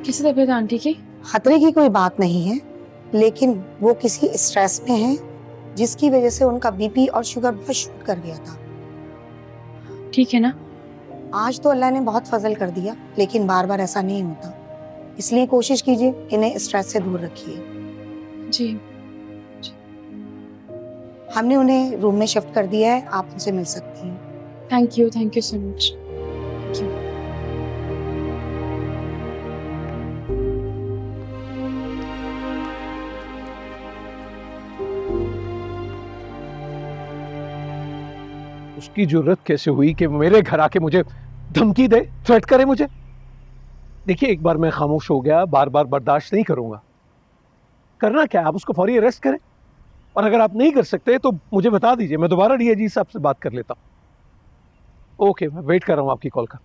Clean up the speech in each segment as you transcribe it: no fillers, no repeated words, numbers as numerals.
कैसी तबीयत आंटी की? खतरे की कोई बात नहीं है, लेकिन वो किसी स्ट्रेस में हैं जिसकी वजह से उनका बीपी और शुगर बहुत शूट कर गया था। ठीक है ना? आज तो अल्लाह ने बहुत फजल कर दिया, लेकिन बार बार ऐसा नहीं होता, इसलिए कोशिश कीजिए इन्हें स्ट्रेस से दूर रखिए। जी। हमने उन्हें रूम में शिफ्ट कर दिया है, आप उनसे मिल सकती हैं। Thank you so much. उसकी जरूरत कैसे हुई कि मेरे घर आके मुझे धमकी दे, थ्रेट करे मुझे? देखिए, एक बार मैं खामोश हो गया, बार बार बर्दाश्त नहीं करूंगा। करना क्या, आप उसको फौरी अरेस्ट करें, और अगर आप नहीं कर सकते तो मुझे बता दीजिए, मैं दोबारा डीआईजी साहब से बात कर लेता हूं। ओके, मैं वेट कर रहा हूं आपकी कॉल का।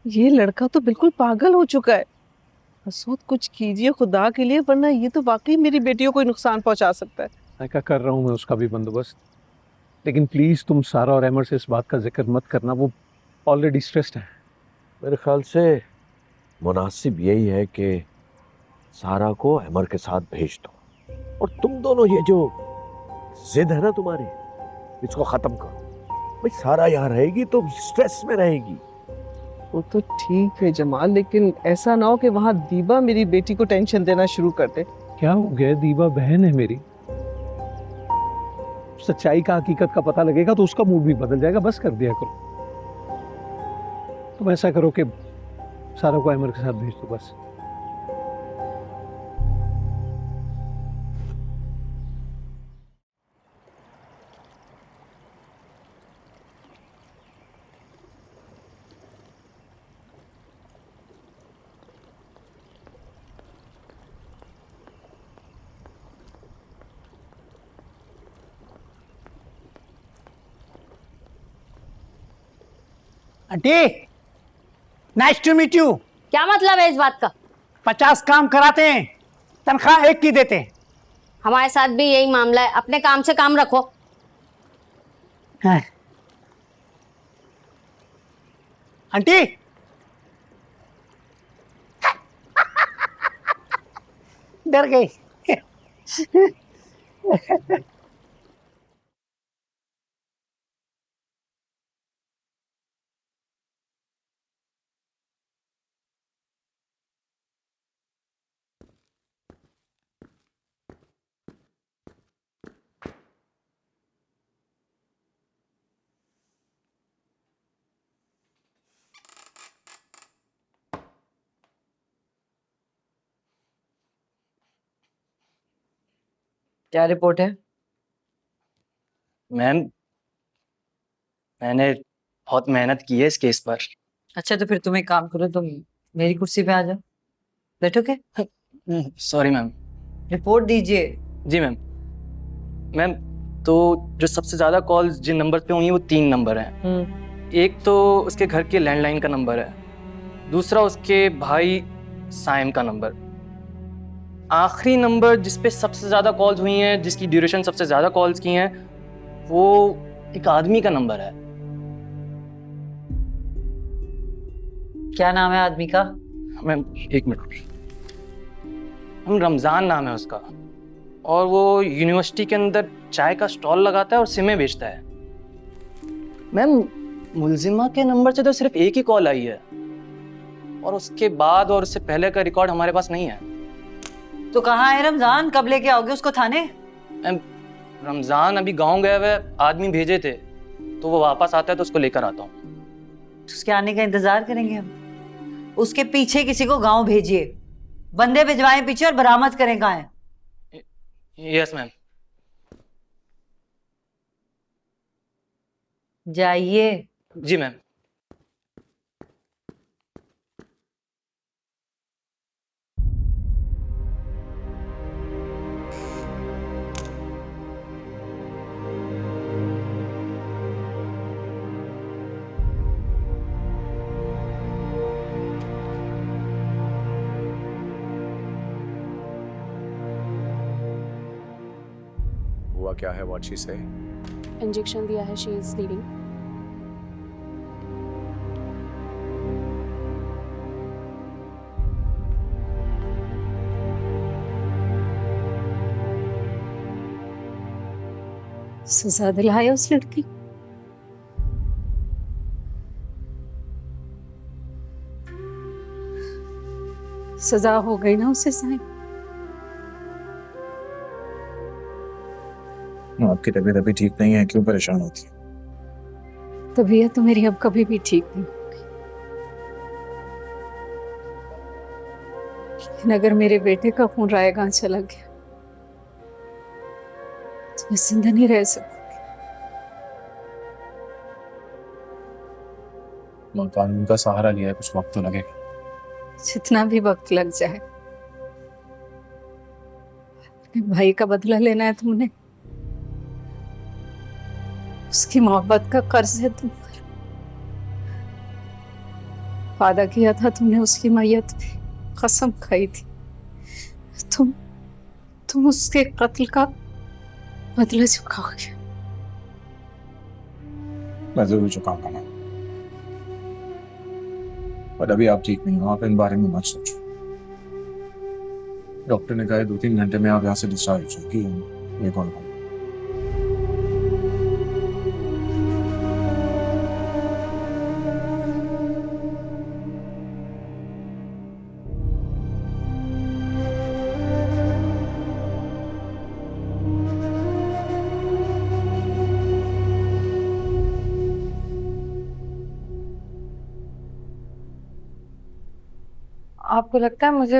ये लड़का तो बिल्कुल पागल हो चुका है। मसूद, कुछ कीजिए खुदा के लिए, वरना ये तो वाकई मेरी बेटियों को नुकसान पहुंचा सकता है। मैं क्या कर रहा हूं, मैं उसका भी बंदोबस्त, लेकिन प्लीज तुम सारा और अमर से इस बात का जिक्र मत करना, वो ऑलरेडी स्ट्रेस्ड है। मेरे ख्याल से मुनासिब यही है कि सारा को अमर के साथ भेज दो, और तुम दोनों ये जो जिद है ना तुम्हारी, इसको खत्म करो। भाई सारा यहाँ रहेगी तो स्ट्रेस में रहेगी। वो तो ठीक है जमाल, लेकिन ऐसा ना हो कि वहाँ दीबा मेरी बेटी को टेंशन देना शुरू कर दे। क्या हो गया, दीबा बहन है मेरी, सच्चाई का, हकीकत का पता लगेगा तो उसका मूड भी बदल जाएगा। बस कर दिया करो। तुम ऐसा करो कि सारा को अमर के साथ भेज दो बस। Aunty, nice to meet you. क्या मतलब है इस बात का? 50 काम कराते हैं, तनख्वाह एक की देते हैं। हमारे साथ भी यही मामला है, अपने काम से काम रखो। हाँ। आंटी, डर गई। क्या रिपोर्ट है? मैम, मैंने बहुत मेहनत की है इस केस पर। अच्छा, तो फिर तुम एक काम करो, तुम मेरी कुर्सी पे आ जाओ, बैठोगे? Sorry ma'am. रिपोर्ट दीजिए। जी मैम। मैम, तो जो सबसे ज़्यादा कॉल्स जिन नंबर पे हुई हैं वो 3 नंबर हैं। एक तो उसके घर के लैंडलाइन का नंबर है, दूसरा उसके भाई साइम का नंबर, आखिरी नंबर जिस पे सबसे ज़्यादा कॉल्स हुई हैं, जिसकी ड्यूरेशन सबसे ज़्यादा कॉल्स की हैं, वो एक आदमी का नंबर है। क्या नाम है आदमी का? मैम एक मिनट, हम रमज़ान नाम है उसका, और वो यूनिवर्सिटी के अंदर चाय का स्टॉल लगाता है और सिमें बेचता है। मैम, मुलजिमा के नंबर से तो सिर्फ एक ही कॉल आई है, और उसके बाद और उससे पहले का रिकॉर्ड हमारे पास नहीं है। तो कहाँ है रमजान? कब लेके आओगे उसको थाने? मैम, रमज़ान अभी गांव गए हुए, आदमी भेजे थे, तो वो वापस आता है तो उसको लेकर आता हूँ। उसके आने का इंतजार करेंगे हम। उसके पीछे किसी को गांव भेजिए, बंदे भिजवाएं पीछे और बरामद करें कहाँ है। Yes ma'am. जाइए। जी मैम। हुआ क्या है, व्हाट शी से? इंजेक्शन दिया है, शी इज ब्लीडिंग। सजा दिलाया उस लड़की को। सजा हो गई ना उसे साईं। आपकी तबीयत अभी ठीक नहीं है, क्यों परेशान होती है? तबीयत तो मेरी अब कभी भी ठीक नहीं होगी, लेकिन अगर मेरे बेटे का खून रायगां चला गया तो मैं जिंदा नहीं रह सकूंगी। कानून का सहारा लिया है, कुछ वक्त तो लगेगा। जितना भी वक्त लग जाए, अपने भाई का बदला लेना है तुमने। उसकी मोहब्बत का कर्ज है तुम पर। वादा किया था तुमने उसकी मैयत पे, कसम खाई थी। तुम उसके कत्ल का बदला चुकाओगे। मैं जरूर चुकाऊंगा ना, पर अभी आप ठीक नहीं हो, आप इन बारे में मत सोचो। डॉक्टर ने कहा है 2-3 घंटे में आप यहाँ से डिस्चार्ज हो जाएगी। ये कौन? आपको लगता है मुझे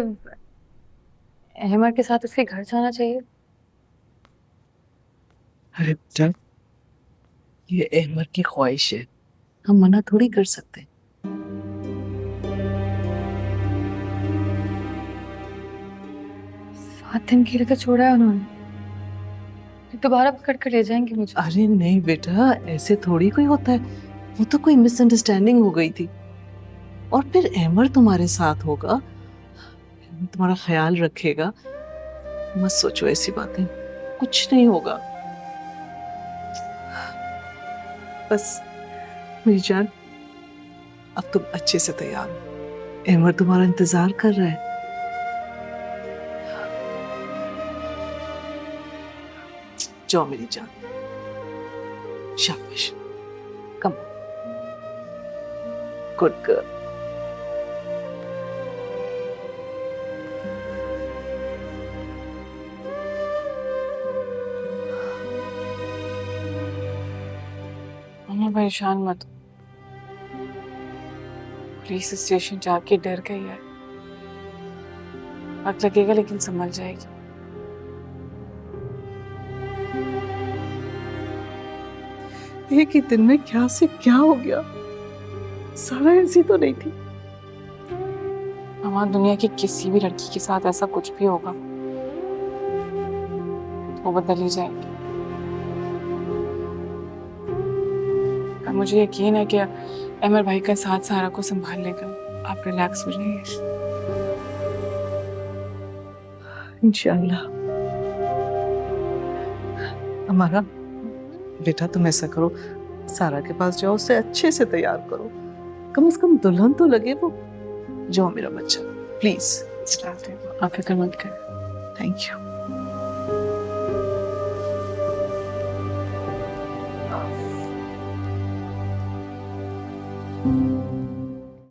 अहमद के साथ उसके घर जाना चाहिए? अरे बेटा, ये अहमद की ख्वाहिश है, हम मना थोड़ी कर सकते। 7 दिन के लिए तो छोड़ा है उन्होंने, दोबारा पकड़ कर ले जाएंगे मुझे। अरे नहीं बेटा, ऐसे थोड़ी कोई होता है। वो तो कोई मिसअंडरस्टैंडिंग हो गई थी, और फिर अहमद तुम्हारे साथ होगा, तुम्हारा ख्याल रखेगा। मत सोचो ऐसी बातें, कुछ नहीं होगा। बस मेरी जान, अब तुम अच्छे से तैयार हो। अहमद तुम्हारा इंतजार कर रहा है। जाओ मेरी जान, शाबाश, कम, गुड गर्ल। मम्मा परेशान मत हो। पुलिस स्टेशन जाके डर गई है, वक्त लगेगा लेकिन संभल जाएगी। एक ही दिन में क्या से क्या हो गया। सारा ऐसी तो नहीं थी। मम्मा, दुनिया की किसी भी लड़की के साथ ऐसा कुछ भी होगा वो बदल ही जाएगी। और मुझे यकीन है कि अमर भाई का साथ सारा को संभाल लेगा। आप रिलैक्स हो जाइए। इंशाल्लाह। हमारा बेटा, तुम ऐसा करो, सारा के पास जाओ, उसे अच्छे से तैयार करो, कम से कम दुल्हन तो लगे वो। जाओ मेरा बच्चा, प्लीज। आप फिक्र मत करें। Thank you.